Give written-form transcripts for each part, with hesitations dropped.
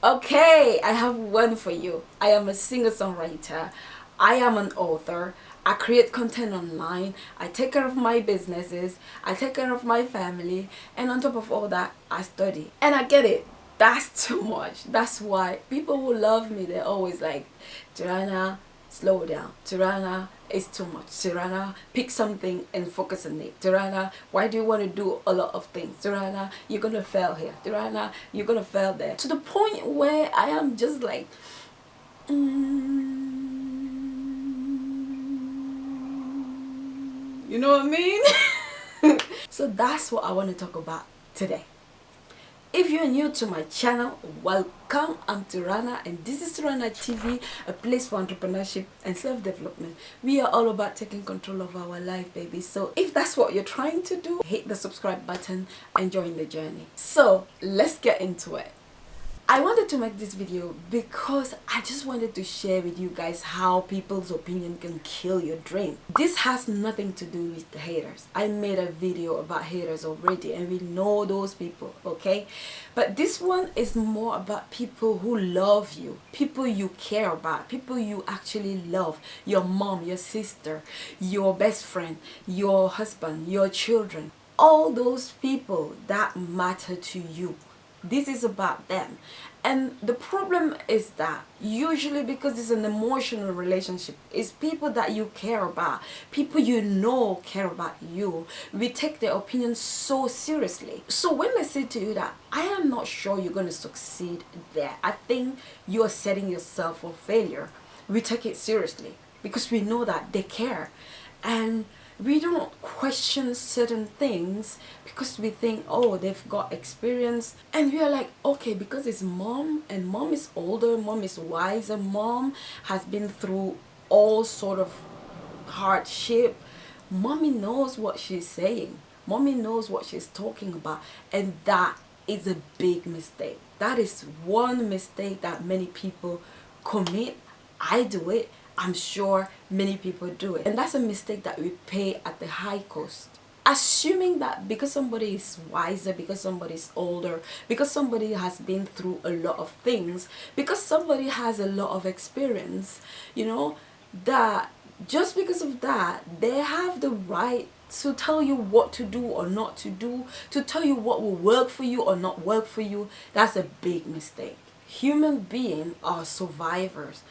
Okay, I have one for you. I am a singer-songwriter. I am an author. I create content online. I take care of my businesses. I take care of my family. And on top of all that, I study. And I get it. That's too much. That's why people who love me, they're always like, Joanna, slow down. Tirana, it's too much. Tirana, pick something and focus on it. Tirana, why do you want to do a lot of things? Tirana, you're gonna fail here. Tirana, you're gonna fail there. To the point where I am just like, you know what I mean? So that's what I want to talk about today. If you're new to my channel, welcome. I'm Tirana and this is Tirana TV, a place for entrepreneurship and self-development. We are all about taking control of our life, baby. So if that's what you're trying to do, hit the subscribe button and join the journey. So let's get into it. I wanted to make this video because I just wanted to share with you guys how people's opinion can kill your dream. This has nothing to do with the haters. I made a video about haters already and we know those people, okay? But this one is more about people who love you, people you care about, people you actually love, your mom, your sister, your best friend, your husband, your children, all those people that matter to you. This is about them. And the problem is that usually, because it's an emotional relationship, it's people that you care about, people you know care about you, we take their opinions so seriously. So when I say to you that I am not sure you're going to succeed there, I think you are setting yourself for failure, we take it seriously because we know that they care. And we don't question certain things because we think, oh, they've got experience, and we are like, okay, because it's mom and mom is older, mom is wiser, mom has been through all sort of hardship, mommy knows what she's saying, mommy knows what she's talking about. And that is a big mistake. That is one mistake that many people commit. I do it. I'm sure many people do it. And that's a mistake that we pay at the high cost. Assuming that because somebody is wiser, because somebody is older, because somebody has been through a lot of things, because somebody has a lot of experience, you know, that just because of that, they have the right to tell you what to do or not to do, to tell you what will work for you or not work for you. That's a big mistake. Human beings are survivors.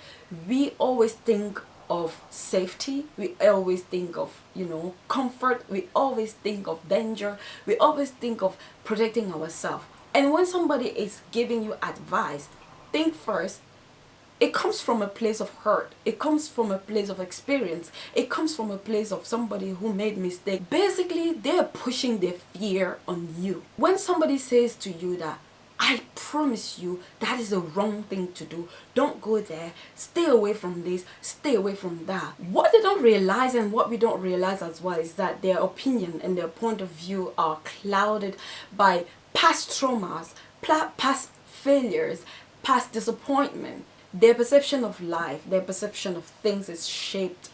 We always think of safety, we always think of, you know, comfort, we always think of danger, we always think of protecting ourselves. And when somebody is giving you advice, think first, it comes from a place of hurt, it comes from a place of experience, it comes from a place of somebody who made mistake. Basically, they're pushing their fear on you. When somebody says to you that, I promise you that is the wrong thing to do, don't go there, stay away from this, stay away from that, what they don't realize, and what we don't realize as well, is that their opinion and their point of view are clouded by past traumas, past failures, past disappointment. Their perception of life, their perception of things is shaped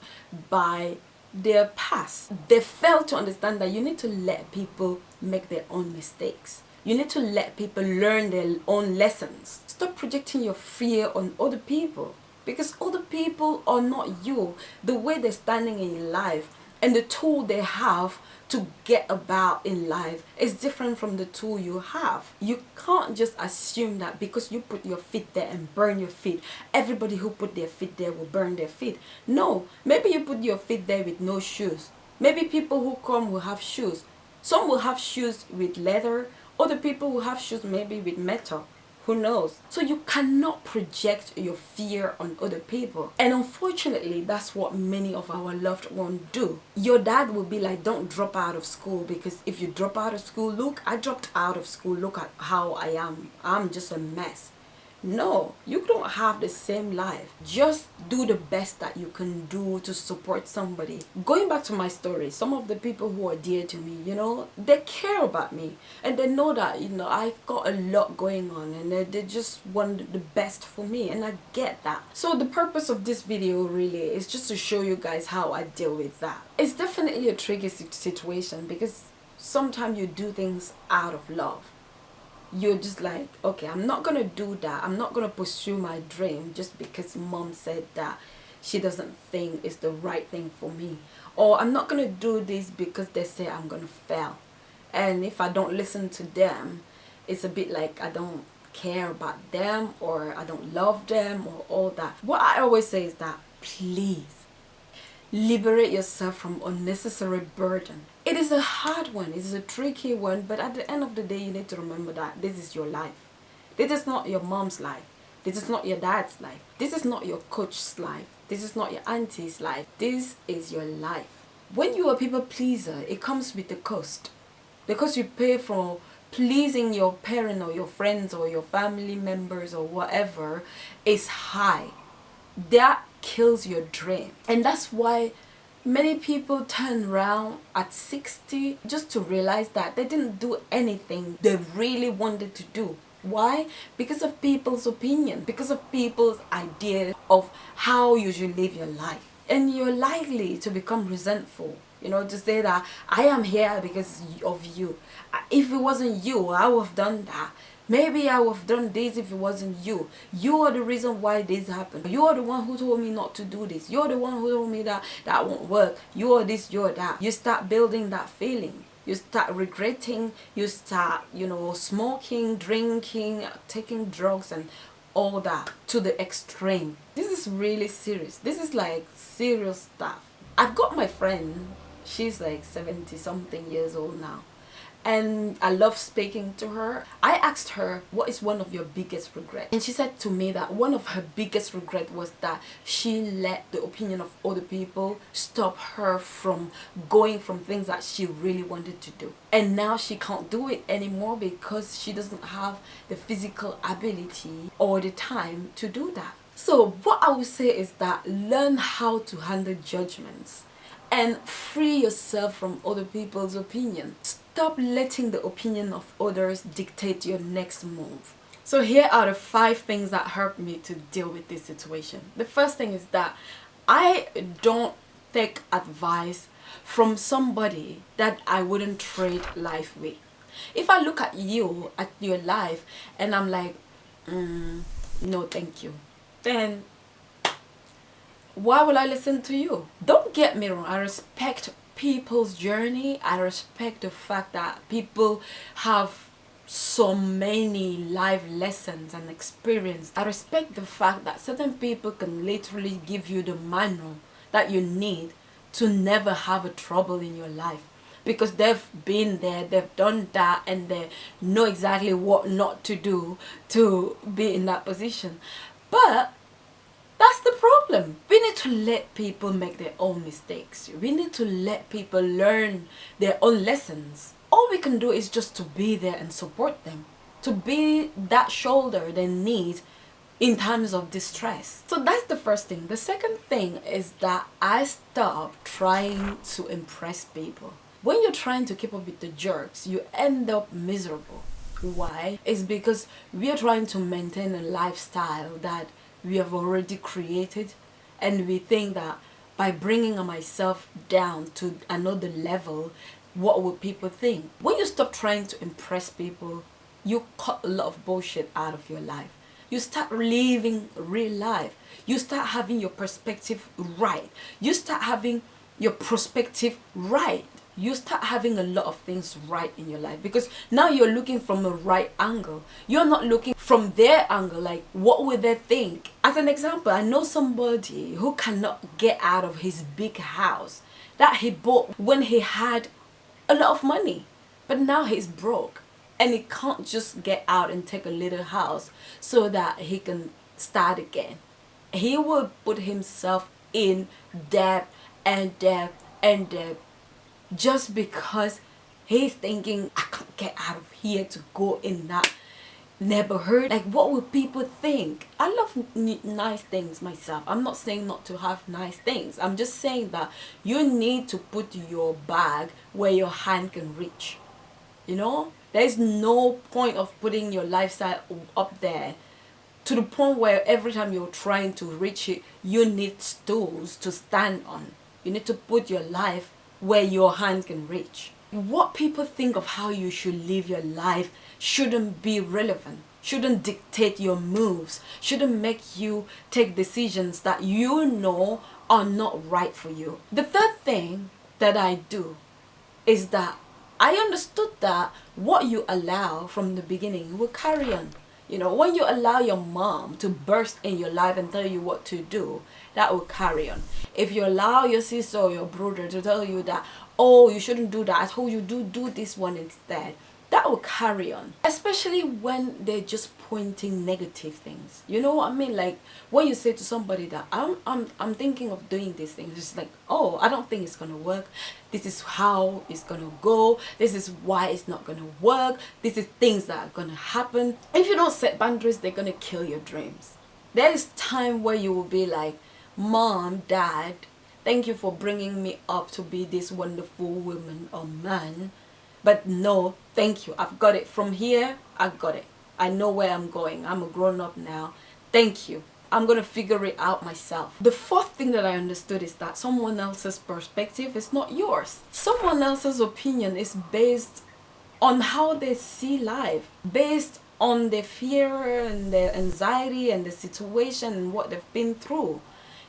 by their past. They fail to understand that you need to let people make their own mistakes. You need to let people learn their own lessons. Stop projecting your fear on other people, because other people are not you. The way they're standing in life and the tool they have to get about in life is different from the tool you have. You can't just assume that because you put your feet there and burn your feet, everybody who put their feet there will burn their feet. No, maybe you put your feet there with no shoes. Maybe people who come will have shoes. Some will have shoes with leather, other people will have shoes maybe with metal. Who knows? So you cannot project your fear on other people. And unfortunately, that's what many of our loved ones do. Your dad will be like, don't drop out of school, because if you drop out of school, look, I dropped out of school, look at how I am. I'm just a mess. No, you don't have the same life. Just do the best that you can do to support somebody. Going back to my story, some of the people who are dear to me, you know, they care about me. And they know that, you know, I've got a lot going on, and they just want the best for me. And I get that. So the purpose of this video really is just to show you guys how I deal with that. It's definitely a tricky situation, because sometimes you do things out of love. you're just like, okay, I'm not gonna do that. I'm not gonna pursue my dream just because mom said that she doesn't think it's the right thing for me, or I'm not gonna do this because they say I'm gonna fail. And if I don't listen to them, it's a bit like I don't care about them, or I don't love them, or all that. What I always say is that, please liberate yourself from unnecessary burden. It is a hard one, it is a tricky one, but at the end of the day, you need to remember that this is your life. This is not your mom's life. This is not your dad's life. This is not your coach's life. This is not your auntie's life. This is your life. When you are a people pleaser, it comes with a cost. The cost you pay for pleasing your parent or your friends or your family members or whatever is high. That kills your dream. And that's why many people turn around at 60 just to realize that they didn't do anything they really wanted to do. Why? Because of people's opinion, because of people's idea of how you should live your life. And you're likely to become resentful, to say that I am here because of you. If it wasn't you, I would have done that. Maybe I would have done this if it wasn't you. You are the reason why this happened. You are the one who told me not to do this. You're the one who told me that won't work. You are this, you're that. You start building that feeling. You start regretting. You start, smoking, drinking, taking drugs and all that to the extreme. This is really serious. This is like serious stuff. I've got my friend. She's like 70 something years old now. And I love speaking to her. I asked her, what is one of your biggest regrets? And she said to me that one of her biggest regrets was that she let the opinion of other people stop her from going from things that she really wanted to do. And now she can't do it anymore because she doesn't have the physical ability or the time to do that. So what I would say is that learn how to handle judgments and free yourself from other people's opinion. Stop letting the opinion of others dictate your next move. So here are the 5 things that helped me to deal with this situation. The first thing is that I don't take advice from somebody that I wouldn't trade life with. If I look at you, at your life, and I'm like, no thank you, then why will I listen to you? Don't get me wrong, I respect people's journey. I respect the fact that people have so many life lessons and experience. I respect the fact that certain people can literally give you the manual that you need to never have a trouble in your life, because they've been there, they've done that, and they know exactly what not to do to be in that position. But that's the problem. We need to let people make their own mistakes. We need to let people learn their own lessons. All we can do is just to be there and support them. To be that shoulder they need in times of distress. So that's the first thing. The second thing is that I stopped trying to impress people. When you're trying to keep up with the jerks, you end up miserable. Why? It's because we are trying to maintain a lifestyle that we have already created, and we think that by bringing myself down to another level, what will people think? When you stop trying to impress people, you cut a lot of bullshit out of your life. You start living real life. You start having your perspective right. You start having your perspective right. You start having a lot of things right in your life, because now you're looking from a right angle. You're not looking from their angle, like what would they think. As an example, I know somebody who cannot get out of his big house that he bought when he had a lot of money, but now he's broke and he can't just get out and take a little house so that he can start again. He will put himself in debt and debt and debt, just because he's thinking, I can't get out of here to go in that neighborhood. Like, what will people think? I love nice things myself. I'm not saying not to have nice things. I'm just saying that you need to put your bag where your hand can reach. There's no point of putting your lifestyle up there to the point where every time you're trying to reach it, you need stools to stand on. You need to put your life where your hand can reach. what people think of how you should live your life shouldn't be relevant, shouldn't dictate your moves, shouldn't make you take decisions that you know are not right for you. The third thing that I do is that I understood that what you allow from the beginning will carry on. You know, when you allow your mom to burst in your life and tell you what to do, that will carry on. If you allow your sister or your brother to tell you that, oh, you shouldn't do that, I told you do this one instead, that will carry on. Especially when they're just pointing negative things. You know what I mean? Like when you say to somebody that I'm thinking of doing these things, it's like, oh, I don't think it's gonna work. This is how it's gonna go. This is why it's not gonna work. This is things that are gonna happen. If you don't set boundaries, they're gonna kill your dreams. There is time where you will be like, Mom, Dad, thank you for bringing me up to be this wonderful woman or man. But no, thank you. I've got it. From here, I got it. I know where I'm going. I'm a grown up now. Thank you. I'm going to figure it out myself. The fourth thing that I understood is that someone else's perspective is not yours. Someone else's opinion is based on how they see life, based on their fear and their anxiety and the situation and what they've been through.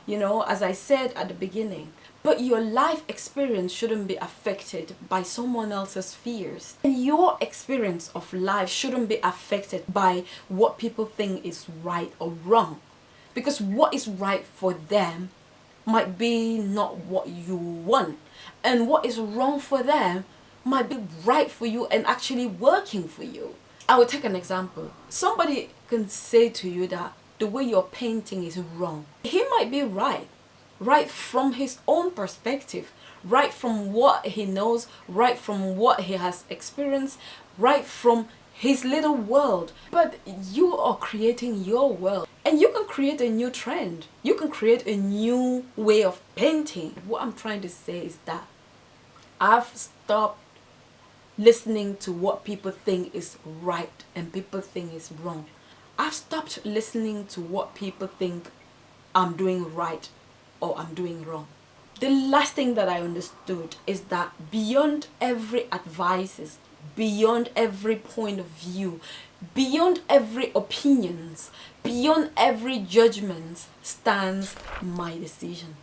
You know, as I said at the beginning, but your life experience shouldn't be affected by someone else's fears. And your experience of life shouldn't be affected by what people think is right or wrong. Because what is right for them might be not what you want. And what is wrong for them might be right for you and actually working for you. I will take an example. Somebody can say to you that the way you're painting is wrong. He might be right from his own perspective, right from what he knows, right from what he has experienced, right from his little world. But you are creating your world, and you can create a new trend. You can create a new way of painting. What I'm trying to say is that I've stopped listening to what people think is right and people think is wrong. I've stopped listening to what people think I'm doing right or I'm doing wrong. The last thing that I understood is that beyond every advices, beyond every point of view, beyond every opinions, beyond every judgment stands my decision.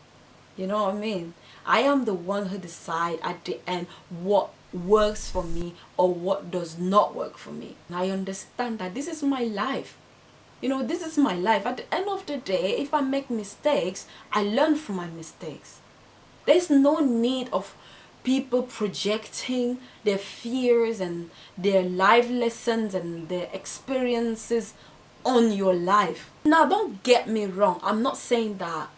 You know what I mean? I am the one who decides at the end what works for me or what does not work for me. And I understand that this is my life. You know, this is my life. At the end of the day, if I make mistakes, I learn from my mistakes. There's no need of people projecting their fears and their life lessons and their experiences on your life. Now, don't get me wrong. I'm not saying that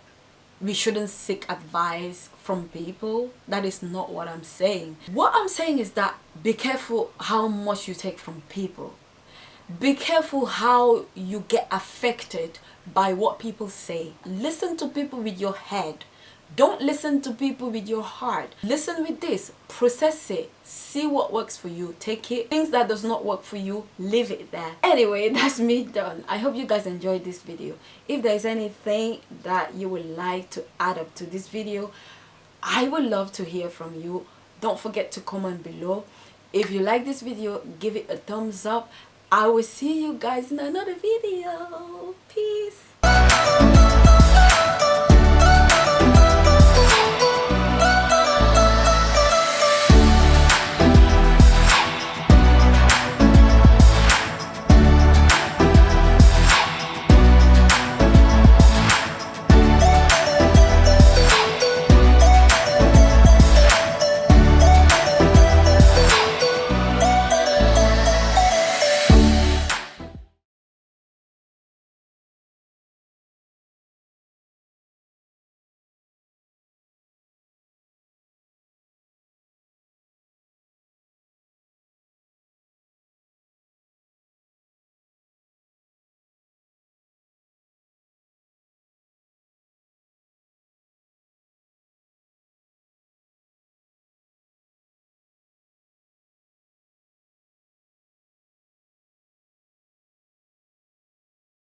we shouldn't seek advice from people. That is not what I'm saying. What I'm saying is that be careful how much you take from people. Be careful how you get affected by what people say. Listen to people with your head. Don't listen to people with your heart. Listen with this. Process it. See what works for you. Take it. Things that does not work for you, leave it there. Anyway, that's me done. I hope you guys enjoyed this video. If there's anything that you would like to add up to this video, I would love to hear from you. Don't forget to comment below. If you like this video, give it a thumbs up. I will see you guys in another video. Peace.